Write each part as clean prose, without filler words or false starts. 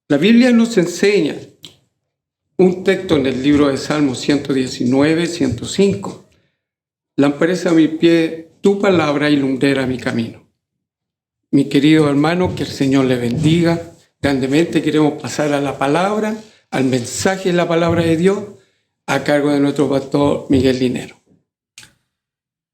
La Biblia nos enseña un texto en el libro de Salmos 119, 105. Lámpara es a mi pie tu palabra y lumbrera mi camino. Mi querido hermano, que el Señor le bendiga. Grandemente queremos pasar a la palabra, al mensaje de la palabra de Dios, a cargo de nuestro pastor Miguel Linero.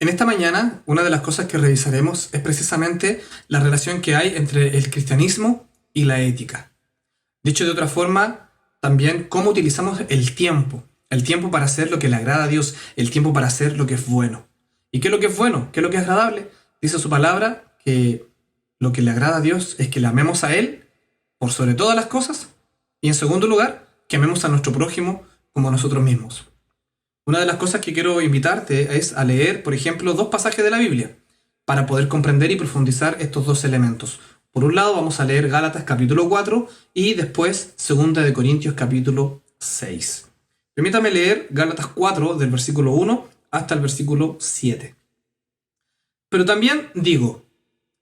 En esta mañana, una de las cosas que revisaremos es precisamente la relación que hay entre el cristianismo y la ética. Dicho de otra forma, también cómo utilizamos el tiempo para hacer lo que le agrada a Dios, el tiempo para hacer lo que es bueno. ¿Y qué es lo que es bueno? ¿Qué es lo que es agradable? Dice su palabra que lo que le agrada a Dios es que le amemos a Él por sobre todas las cosas y, en segundo lugar, que amemos a nuestro prójimo como a nosotros mismos. Una de las cosas que quiero invitarte es a leer, por ejemplo, 2 pasajes de la Biblia para poder comprender y profundizar estos 2 elementos. Por un lado vamos a leer Gálatas capítulo 4 y después 2 de Corintios capítulo 6. Permítame leer Gálatas 4 del versículo 1 hasta el versículo 7. Pero también digo,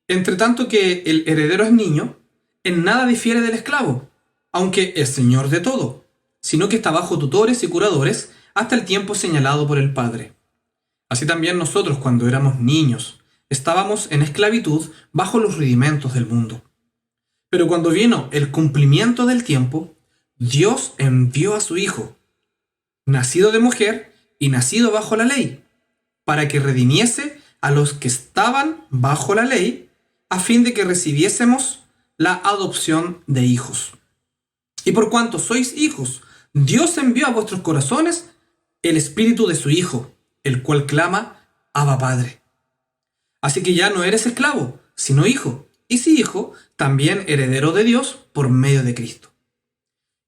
entre tanto que el heredero es niño, en nada difiere del esclavo, aunque es señor de todo, sino que está bajo tutores y curadores hasta el tiempo señalado por el Padre. Así también nosotros, cuando éramos niños, estábamos en esclavitud bajo los rudimentos del mundo. Pero cuando vino el cumplimiento del tiempo, Dios envió a su Hijo, nacido de mujer y nacido bajo la ley, para que redimiese a los que estaban bajo la ley, a fin de que recibiésemos la adopción de hijos. Y por cuanto sois hijos, Dios envió a vuestros corazones el espíritu de su Hijo, el cual clama, Abba Padre. Así que ya no eres esclavo, sino hijo, y si hijo, también heredero de Dios por medio de Cristo.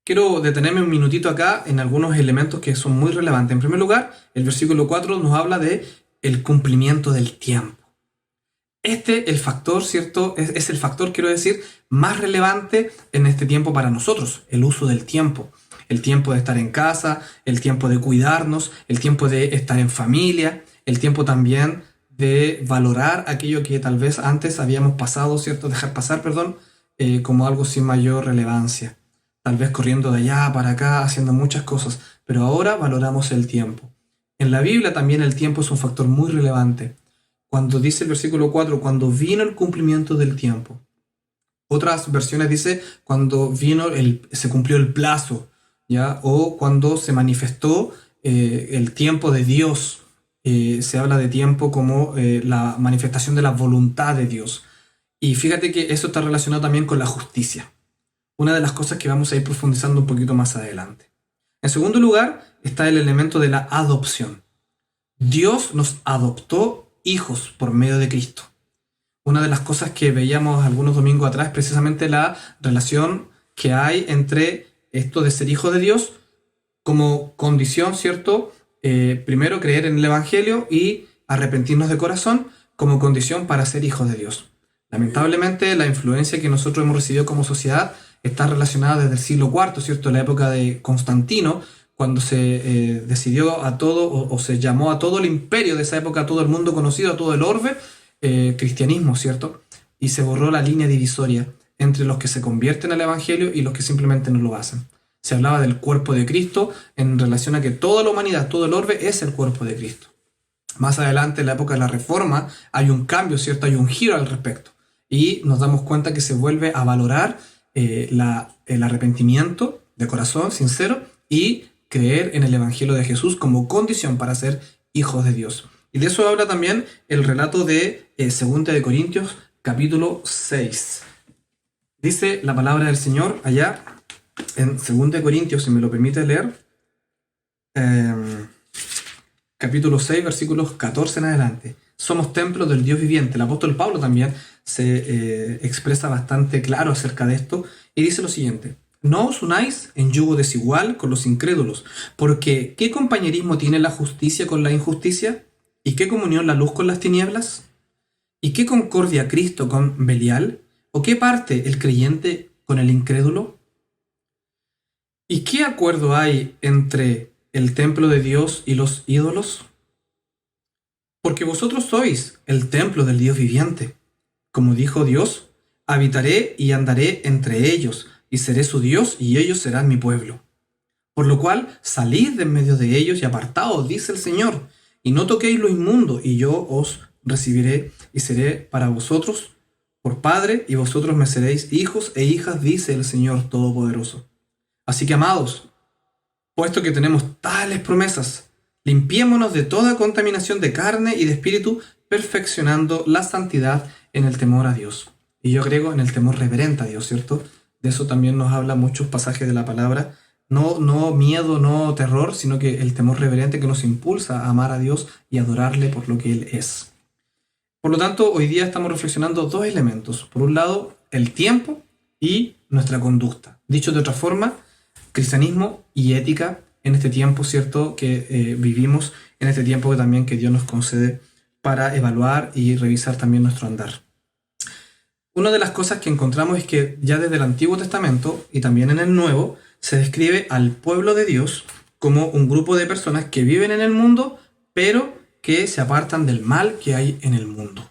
Quiero detenerme un minutito acá en algunos elementos que son muy relevantes. En primer lugar, el versículo 4 nos habla de el cumplimiento del tiempo. El factor, ¿cierto? Es el factor, quiero decir, más relevante en este tiempo para nosotros, el uso del tiempo. El tiempo de estar en casa, el tiempo de cuidarnos, el tiempo de estar en familia, el tiempo también de valorar aquello que tal vez antes habíamos pasado, ¿cierto? Dejar pasar, como algo sin mayor relevancia. Tal vez corriendo de allá para acá, haciendo muchas cosas, pero ahora valoramos el tiempo. En la Biblia también el tiempo es un factor muy relevante. Cuando dice el versículo 4, cuando vino el cumplimiento del tiempo. Otras versiones dice cuando se cumplió el plazo, ¿ya? O cuando se manifestó el tiempo de Dios. Se habla de tiempo como la manifestación de la voluntad de Dios. Y fíjate que eso está relacionado también con la justicia. Una de las cosas que vamos a ir profundizando un poquito más adelante. En segundo lugar, está el elemento de la adopción. Dios nos adoptó hijos por medio de Cristo. Una de las cosas que veíamos algunos domingos atrás es precisamente la relación que hay entre esto de ser hijo de Dios como condición, ¿cierto? Primero creer en el Evangelio y arrepentirnos de corazón como condición para ser hijos de Dios. Lamentablemente la influencia que nosotros hemos recibido como sociedad está relacionada desde el siglo IV, ¿cierto? La época de Constantino, cuando se decidió a todo o se llamó a todo el imperio de esa época, a todo el mundo conocido, a todo el orbe, cristianismo, ¿cierto? Y se borró la línea divisoria entre los que se convierten al Evangelio y los que simplemente no lo hacen. Se hablaba del cuerpo de Cristo en relación a que toda la humanidad, todo el orbe es el cuerpo de Cristo. Más adelante, en la época de la Reforma, hay un cambio, ¿cierto? Hay un giro al respecto. Y nos damos cuenta que se vuelve a valorar el arrepentimiento de corazón sincero y creer en el Evangelio de Jesús como condición para ser hijos de Dios. Y de eso habla también el relato de 2 de Corintios capítulo 6. Dice la palabra del Señor allá en 2 de Corintios, si me lo permite leer, capítulo 6, versículos 14 en adelante. Somos templos del Dios viviente. El apóstol Pablo también se expresa bastante claro acerca de esto y dice lo siguiente: no os unáis en yugo desigual con los incrédulos, porque ¿qué compañerismo tiene la justicia con la injusticia? ¿Y qué comunión la luz con las tinieblas? ¿Y qué concordia Cristo con Belial? ¿O qué parte el creyente con el incrédulo? ¿Y qué acuerdo hay entre el templo de Dios y los ídolos? Porque vosotros sois el templo del Dios viviente. Como dijo Dios, habitaré y andaré entre ellos, y seré su Dios, y ellos serán mi pueblo. Por lo cual, salid de en medio de ellos y apartaos, dice el Señor, y no toquéis lo inmundo, y yo os recibiré y seré para vosotros por Padre, y vosotros me seréis hijos e hijas, dice el Señor Todopoderoso. Así que, amados, puesto que tenemos tales promesas, limpiémonos de toda contaminación de carne y de espíritu, perfeccionando la santidad en el temor a Dios. Y yo agrego en el temor reverente a Dios, ¿cierto? De eso también nos habla muchos pasajes de la palabra. No miedo, no terror, sino que el temor reverente que nos impulsa a amar a Dios y adorarle por lo que Él es. Por lo tanto, hoy día estamos reflexionando dos elementos. Por un lado, el tiempo y nuestra conducta. Dicho de otra forma, cristianismo y ética en este tiempo, ¿cierto? Que vivimos, en este tiempo que también que Dios nos concede para evaluar y revisar también nuestro andar. Una de las cosas que encontramos es que ya desde el Antiguo Testamento y también en el Nuevo se describe al pueblo de Dios como un grupo de personas que viven en el mundo, pero que se apartan del mal que hay en el mundo.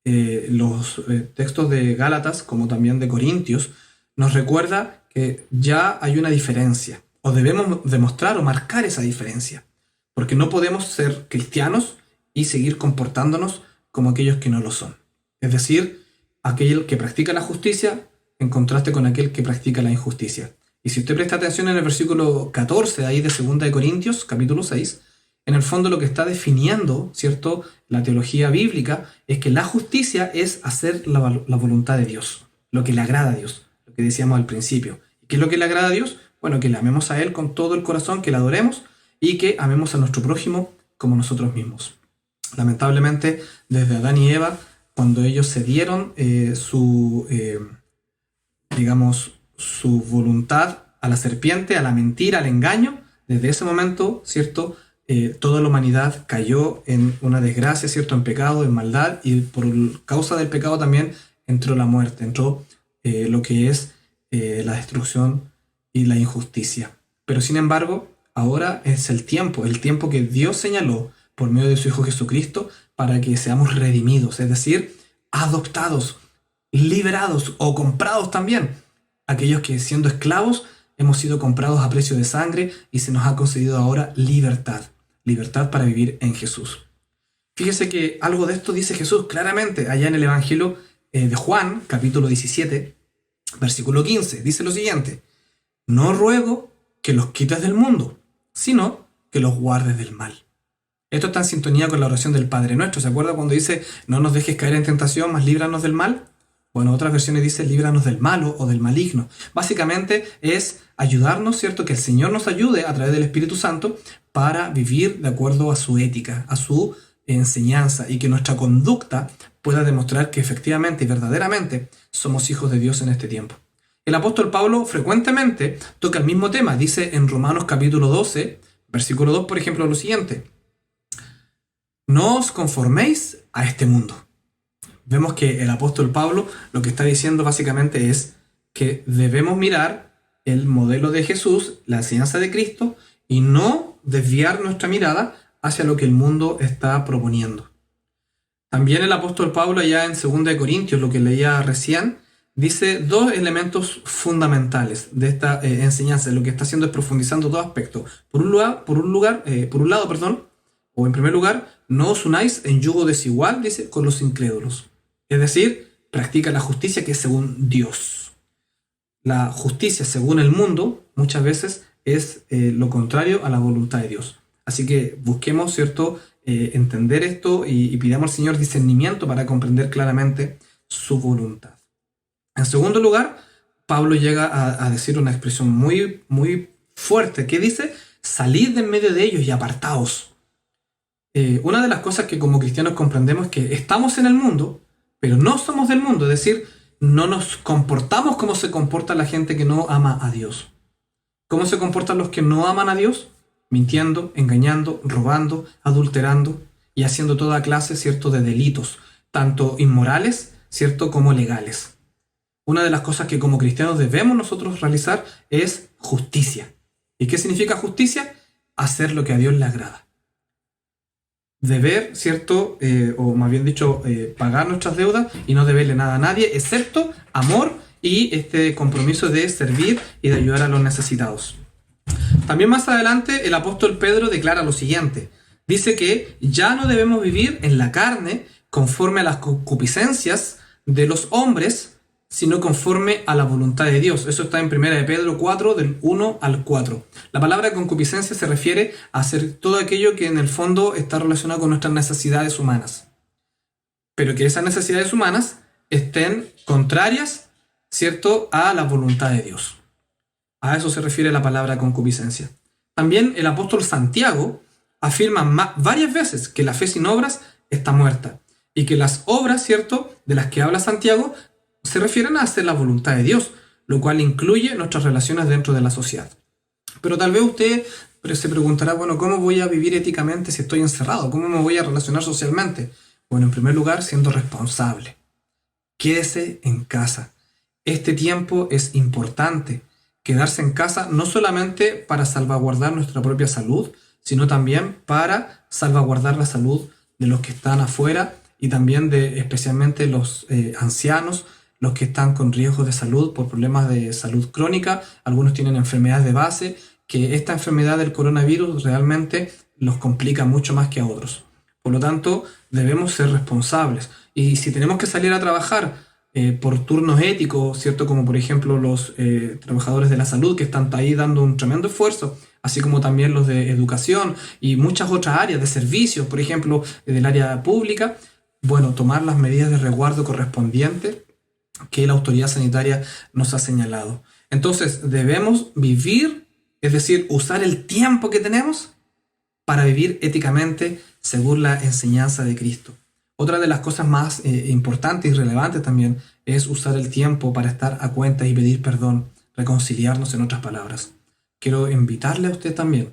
Los textos de Gálatas, como también de Corintios, nos recuerda que ya hay una diferencia, o debemos demostrar o marcar esa diferencia, porque no podemos ser cristianos y seguir comportándonos como aquellos que no lo son. Es decir, aquel que practica la justicia en contraste con aquel que practica la injusticia. Y si usted presta atención en el versículo 14 ahí de 2 de Corintios, capítulo 6, en el fondo lo que está definiendo, ¿cierto?, la teología bíblica es que la justicia es hacer la voluntad de Dios, lo que le agrada a Dios, lo que decíamos al principio. ¿Y qué es lo que le agrada a Dios? Bueno, que le amemos a Él con todo el corazón, que le adoremos y que amemos a nuestro prójimo como nosotros mismos. Lamentablemente, desde Adán y Eva, cuando ellos cedieron su voluntad a la serpiente, a la mentira, al engaño, desde ese momento, ¿cierto?, toda la humanidad cayó en una desgracia, ¿cierto?, en pecado, en maldad, y por causa del pecado también entró la muerte, entró lo que es la destrucción y la injusticia. Pero sin embargo, ahora es el tiempo que Dios señaló por medio de su Hijo Jesucristo para que seamos redimidos, es decir, adoptados, liberados o comprados también. Aquellos que siendo esclavos hemos sido comprados a precio de sangre y se nos ha concedido ahora libertad para vivir en Jesús. Fíjese que algo de esto dice Jesús claramente allá en el Evangelio de Juan, capítulo 17, versículo 15. Dice lo siguiente: no ruego que los quites del mundo, sino que los guardes del mal. Esto está en sintonía con la oración del Padre Nuestro. ¿Se acuerda cuando dice, no nos dejes caer en tentación, mas líbranos del mal? Bueno, otras versiones dicen, líbranos del malo o del maligno. Básicamente es ayudarnos, ¿cierto? Que el Señor nos ayude a través del Espíritu Santo para vivir de acuerdo a su ética, a su enseñanza, y que nuestra conducta pueda demostrar que efectivamente y verdaderamente somos hijos de Dios en este tiempo. El apóstol Pablo frecuentemente toca el mismo tema. Dice en Romanos capítulo 12, versículo 2, por ejemplo, lo siguiente: no os conforméis a este mundo. Vemos que el apóstol Pablo lo que está diciendo básicamente es que debemos mirar el modelo de Jesús, la enseñanza de Cristo, y no desviar nuestra mirada hacia lo que el mundo está proponiendo. También el apóstol Pablo, allá en 2 de Corintios, lo que leía recién, dice dos elementos fundamentales de esta enseñanza. Lo que está haciendo es profundizando dos aspectos. Por un lado, en primer lugar, no os unáis en yugo desigual, dice, con los incrédulos. Es decir, practica la justicia que es según Dios. La justicia según el mundo muchas veces es lo contrario a la voluntad de Dios. Así que busquemos, ¿cierto?, entender esto y pidamos al Señor discernimiento para comprender claramente su voluntad. En segundo lugar, Pablo llega a decir una expresión muy, muy fuerte que dice, salid de en medio de ellos y apartaos. Una de las cosas que como cristianos comprendemos es que estamos en el mundo, pero no somos del mundo, es decir, no nos comportamos como se comporta la gente que no ama a Dios. ¿Cómo se comportan los que no aman a Dios? Mintiendo, engañando, robando, adulterando y haciendo toda clase, ¿cierto?, de delitos, tanto inmorales, ¿cierto?, como legales. Una de las cosas que como cristianos debemos nosotros realizar es justicia. ¿Y qué significa justicia? Hacer lo que a Dios le agrada. Deber, ¿cierto?, o más bien dicho, pagar nuestras deudas y no deberle nada a nadie, excepto amor y este compromiso de servir y de ayudar a los necesitados. También más adelante el apóstol Pedro declara lo siguiente. Dice que ya no debemos vivir en la carne conforme a las concupiscencias de los hombres, sino conforme a la voluntad de Dios. Eso está en 1 de Pedro 4, del 1 al 4. La palabra concupiscencia se refiere a hacer todo aquello que en el fondo está relacionado con nuestras necesidades humanas. Pero que esas necesidades humanas estén contrarias, ¿cierto?, a la voluntad de Dios. A eso se refiere la palabra concupiscencia. También el apóstol Santiago afirma varias veces que la fe sin obras está muerta y que las obras, ¿cierto?, de las que habla Santiago se refieren a hacer la voluntad de Dios, lo cual incluye nuestras relaciones dentro de la sociedad. Pero tal vez usted se preguntará, bueno, ¿cómo voy a vivir éticamente si estoy encerrado? ¿Cómo me voy a relacionar socialmente? Bueno, en primer lugar, siendo responsable. Quédese en casa. Este tiempo es importante. Quedarse en casa no solamente para salvaguardar nuestra propia salud, sino también para salvaguardar la salud de los que están afuera y también de especialmente los ancianos, los que están con riesgo de salud por problemas de salud crónica. Algunos tienen enfermedades de base, que esta enfermedad del coronavirus realmente los complica mucho más que a otros. Por lo tanto, debemos ser responsables. Y si tenemos que salir a trabajar por turnos éticos, ¿cierto?, como por ejemplo los trabajadores de la salud que están ahí dando un tremendo esfuerzo, así como también los de educación y muchas otras áreas de servicios, por ejemplo, del área pública, bueno, tomar las medidas de resguardo correspondientes que la autoridad sanitaria nos ha señalado. Entonces, debemos vivir, es decir, usar el tiempo que tenemos para vivir éticamente según la enseñanza de Cristo. Otra de las cosas más importantes y relevantes también es usar el tiempo para estar a cuenta y pedir perdón, reconciliarnos, en otras palabras. Quiero invitarle a usted también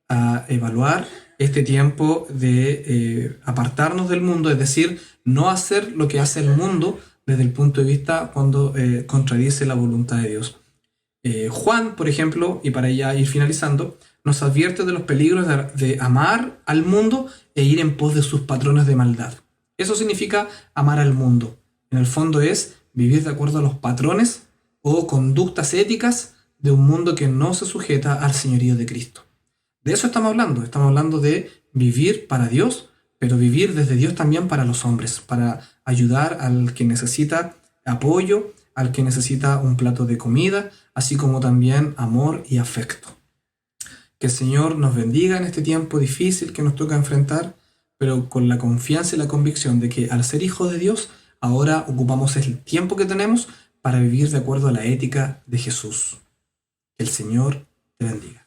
a evaluar este tiempo de apartarnos del mundo, es decir, no hacer lo que hace el mundo desde el punto de vista cuando contradice la voluntad de Dios. Juan, por ejemplo, y para ya ir finalizando, nos advierte de los peligros de amar al mundo e ir en pos de sus patrones de maldad. Eso significa amar al mundo. En el fondo es vivir de acuerdo a los patrones o conductas éticas de un mundo que no se sujeta al señorío de Cristo. De eso estamos hablando de vivir para Dios, pero vivir desde Dios también para los hombres, para ayudar al que necesita apoyo, al que necesita un plato de comida, así como también amor y afecto. Que el Señor nos bendiga en este tiempo difícil que nos toca enfrentar, pero con la confianza y la convicción de que al ser hijos de Dios, ahora ocupamos el tiempo que tenemos para vivir de acuerdo a la ética de Jesús. Que el Señor te bendiga.